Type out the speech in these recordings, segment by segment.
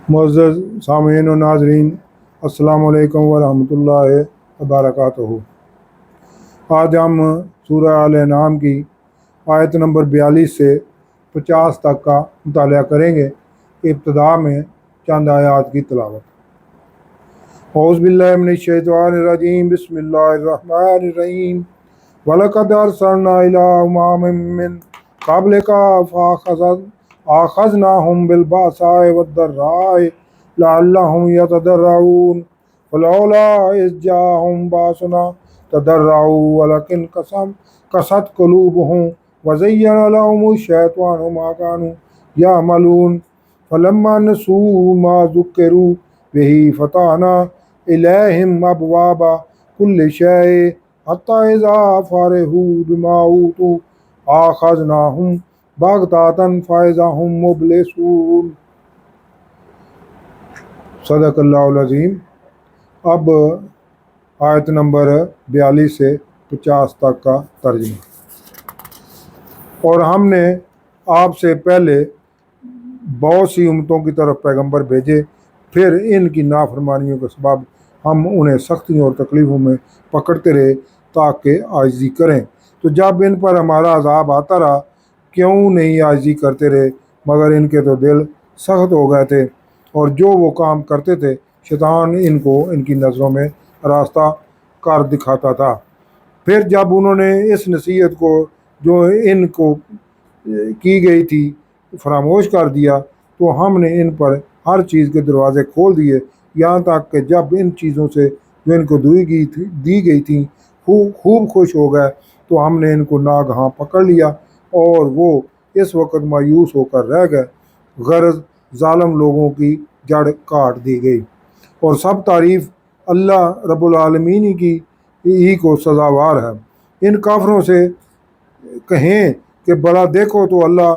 معزز سامعین و ناظرین، السلام علیکم ورحمۃ اللہ وبرکاتہ۔ آج ہم سورہ آل انعام کی آیت نمبر 42 سے 50 تک کا مطالعہ کریں گے۔ ابتدا میں چند آیات کی تلاوت۔ اعوذ باللہ من الشیطان الرجیم، بسم اللہ الرحمن الرحیم۔ وَلَقَدْ أَرْسَلْنَا إِلَىٰ أُمَمٍ مِّن قَبْلِكَ فَأَخَذْنَاهُم بِالْبَأْسَاءِ وَالضَّرَّاءِ لَعَلَّهُمْ يَتَضَرَّعُونَ فَلَوْلَا إِذْ جَاءَهُم بَأْسُنَا تَضَرَّعُوا وَلَكِنْ قَسَتْ قُلُوبُهُمْ وَزَيَّنَ لَهُمُ الشَّيْطَانُ مَا كَانُوا يَعْمَلُونَ فَلَمَّا نَسُوا مَا ذُكِّرُوا بِهِ فَتَحْنَا إِلَيْهِمْ أَبْوَابَ كُلِّ شَيْءٍ حَتَّىٰ إِذَا فَرِحُوا بِمَا أُوتُوا أَخَذْنَاهُم بَغْتَةً فَإِذَا هُم مُبْلِسُونَ۔ صدق اللہ العظیم۔ اب آیت نمبر 42 سے 50 تک کا ترجمہ۔ اور ہم نے آپ سے پہلے بہت سی امتوں کی طرف پیغمبر بھیجے، پھر ان کی نافرمانیوں کے سبب ہم انہیں سختیوں اور تکلیفوں میں پکڑتے رہے تاکہ عاجزی کریں۔ تو جب ان پر ہمارا عذاب آتا رہا، کیوں نہیں عاجزی کرتے رہے، مگر ان کے تو دل سخت ہو گئے تھے، اور جو وہ کام کرتے تھے شیطان ان کو ان کی نظروں میں راستہ کر دکھاتا تھا۔ پھر جب انہوں نے اس نصیحت کو جو ان کو کی گئی تھی فراموش کر دیا، تو ہم نے ان پر ہر چیز کے دروازے کھول دیے، یہاں تک کہ جب ان چیزوں سے جو ان کو دی گئی تھیں خوب خوش ہو گئے، تو ہم نے ان کو ناگہاں پکڑ لیا، اور وہ اس وقت مایوس ہو کر رہ گئے۔ غرض ظالم لوگوں کی جڑ کاٹ دی گئی، اور سب تعریف اللہ رب العالمین ہی کو سزاوار ہے۔ ان کافروں سے کہیں کہ بھلا دیکھو تو اللہ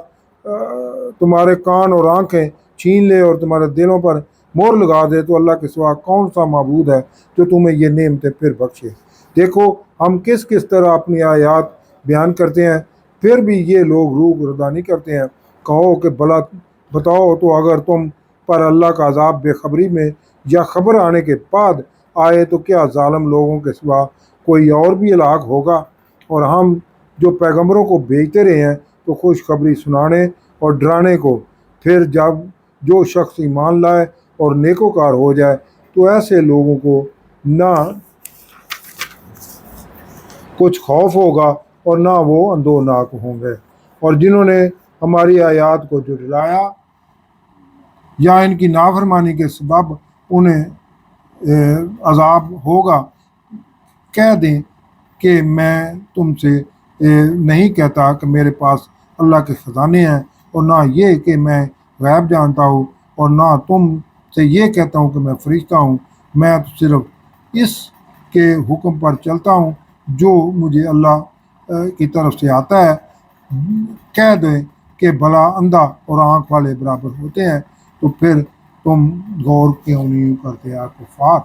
تمہارے کان اور آنکھیں چھین لے اور تمہارے دلوں پر مہر لگا دے، تو اللہ کے سوا کون سا معبود ہے جو تمہیں یہ نعمتیں پھر بخشے۔ دیکھو ہم کس طرح اپنی آیات بیان کرتے ہیں، پھر بھی یہ لوگ روح گردانی کرتے ہیں۔ کہو کہ بھلا بتاؤ تو اگر تم پر اللہ کا عذاب بے خبری میں یا خبر آنے کے بعد آئے تو کیا ظالم لوگوں کے سوا کوئی اور بھی ہلاک ہوگا؟ اور ہم جو پیغمبروں کو بھیجتے رہے ہیں تو خوشخبری سنانے اور ڈرانے کو، پھر جب جو شخص ایمان لائے اور نیکوکار ہو جائے تو ایسے لوگوں کو نہ کچھ خوف ہوگا اور نہ وہ اندوناک ہوں گے۔ اور جنہوں نے ہماری آیات کو جھٹلایا یا ان کی نافرمانی کے سبب انہیں عذاب ہوگا، کہہ دیں کہ میں تم سے نہیں کہتا کہ میرے پاس اللہ کے خزانے ہیں، اور نہ یہ کہ میں غیب جانتا ہوں، اور نہ تم سے یہ کہتا ہوں کہ میں فرشتہ ہوں۔ میں تو صرف اس کے حکم پر چلتا ہوں جو مجھے اللہ کی طرف سے آتا ہے۔ کہہ دیں کہ بھلا اندھا اور آنکھ والے برابر ہوتے ہیں، تو پھر تم غور کیوں نہیں کرتے یا کفار۔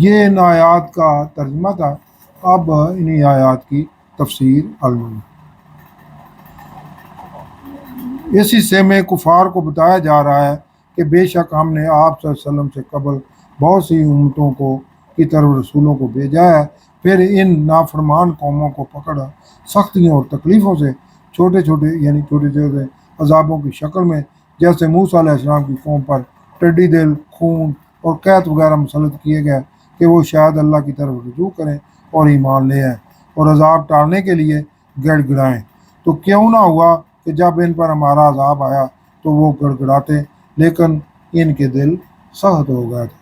یہ ان آیات کا ترجمہ تھا۔ اب انہی آیات کی تفسیر علم۔ اس حصے میں کفار کو بتایا جا رہا ہے کہ بے شک ہم نے آپ صلی اللہ علیہ وسلم سے قبل بہت سی امتوں کی طرف رسولوں کو بھیجا ہے، پھر ان نافرمان قوموں کو پکڑا سختیوں اور تکلیفوں سے، چھوٹے چھوٹے عذابوں کی شکل میں، جیسے موسیٰ علیہ السلام کی قوم پر ٹڈی دل، خون اور قحط وغیرہ مسلط کیے گئے کہ وہ شاید اللہ کی طرف رجوع کریں اور ایمان لے آئیں اور عذاب ٹالنے کے لیے گڑ گڑائیں۔ تو کیوں نہ ہوا کہ جب ان پر ہمارا عذاب آیا تو وہ گڑ گڑاتے، لیکن ان کے دل سخت ہو گئے تھے۔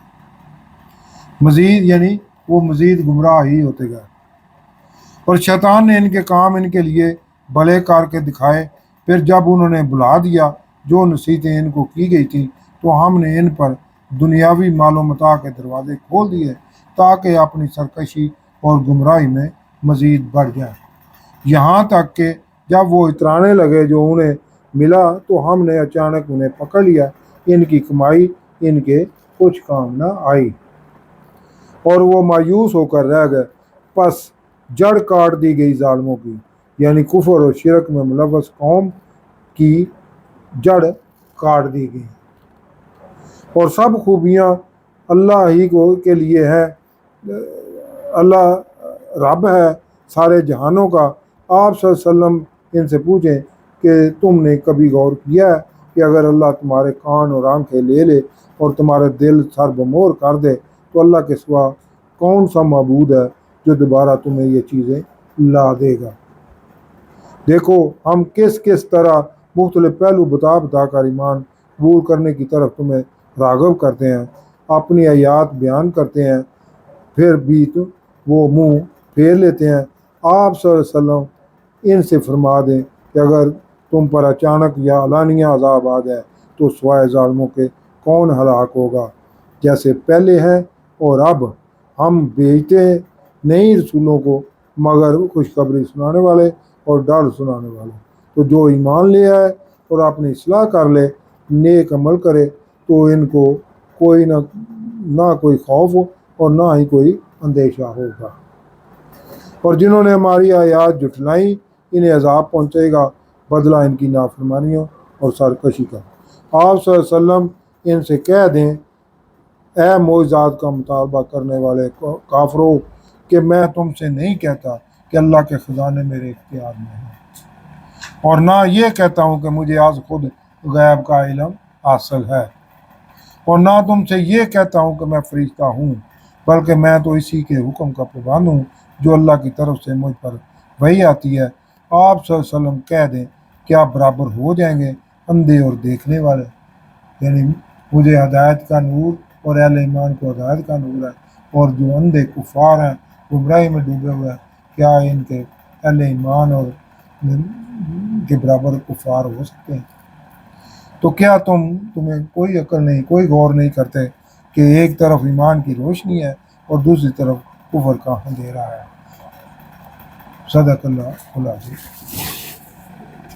وہ مزید گمراہ ہی ہوتے گئے، اور شیطان نے ان کے کام ان کے لیے بھلے کر کے دکھائے۔ پھر جب انہوں نے بھلا دیا جو نصیحتیں ان کو کی گئی تھیں، تو ہم نے ان پر دنیاوی مال و متاع کے دروازے کھول دیے تاکہ اپنی سرکشی اور گمراہی میں مزید بڑھ جائیں، یہاں تک کہ جب وہ اترانے لگے جو انہیں ملا تو ہم نے اچانک انہیں پکڑ لیا، ان کی کمائی ان کے کچھ کام نہ آئی، اور وہ مایوس ہو کر رہ گئے۔ پس جڑ کاٹ دی گئی ظالموں کی، یعنی کفر اور شرک میں ملوث قوم کی جڑ کاٹ دی گئی اور سب خوبیاں اللہ ہی کو کے لیے ہے۔ اللہ رب ہے سارے جہانوں کا۔ آپ صلی اللہ علیہ وسلم ان سے پوچھیں کہ تم نے کبھی غور کیا ہے کہ اگر اللہ تمہارے کان اور آنکھیں لے لے اور تمہارے دل سر بمور کر دے تو اللہ کے سوا کون سا معبود ہے جو دوبارہ تمہیں یہ چیزیں لا دے گا؟ دیکھو ہم کس کس طرح مختلف پہلو بتا کر ایمان قبول کرنے کی طرف تمہیں راغب کرتے ہیں، اپنی آیات بیان کرتے ہیں، پھر بھی وہ منہ پھیر لیتے ہیں۔ آپ صلی اللہ علیہ وسلم ان سے فرما دیں کہ اگر تم پر اچانک یا علانیہ عذاب آ جائے تو سوائے ظالموں کے کون ہلاک ہوگا؟ جیسے پہلے ہیں اور اب ہم بھیجتے نہیں رسولوں کو مگر خوشخبری سنانے والے اور ڈر سنانے والے۔ تو جو ایمان لے آئے اور اپنی اصلاح کر لے، نیک عمل کرے تو ان کو کوئی نہ کوئی خوف ہو اور نہ ہی کوئی اندیشہ ہوگا۔ اور جنہوں نے ہماری آیات جھٹلائیں انہیں عذاب پہنچے گا، بدلہ ان کی نافرمانیوں اور سرکشی کا۔ آپ صلی اللہ علیہ وسلم ان سے کہہ دیں اے معجزات کا مطالبہ کرنے والے کافروں کہ میں تم سے نہیں کہتا کہ اللہ کے خزانے میرے اختیار میں ہیں، اور نہ یہ کہتا ہوں کہ مجھے آج خود غیب کا علم حاصل ہے، اور نہ تم سے یہ کہتا ہوں کہ میں فرشتہ ہوں، بلکہ میں تو اسی کے حکم کا پابند ہوں جو اللہ کی طرف سے مجھ پر وحی آتی ہے۔ آپ صلی اللہ علیہ وسلم کہہ دیں کیا برابر ہو جائیں گے اندھے اور دیکھنے والے؟ یعنی مجھے ہدایت کا نور اور اہل ایمان کو ہدایت کا نور ہے، اور جو اندھے کفار ہیں گمراہی میں ڈوبے ہوئے ہیں، کیا ان کے اہل ایمان اور کے برابر کفار ہو سکتے ہیں؟ تو کیا تمہیں کوئی عقل نہیں، کوئی غور نہیں کرتے کہ ایک طرف ایمان کی روشنی ہے اور دوسری طرف کفر کا اندھیرا ہے؟ صدق اللہ العظیم۔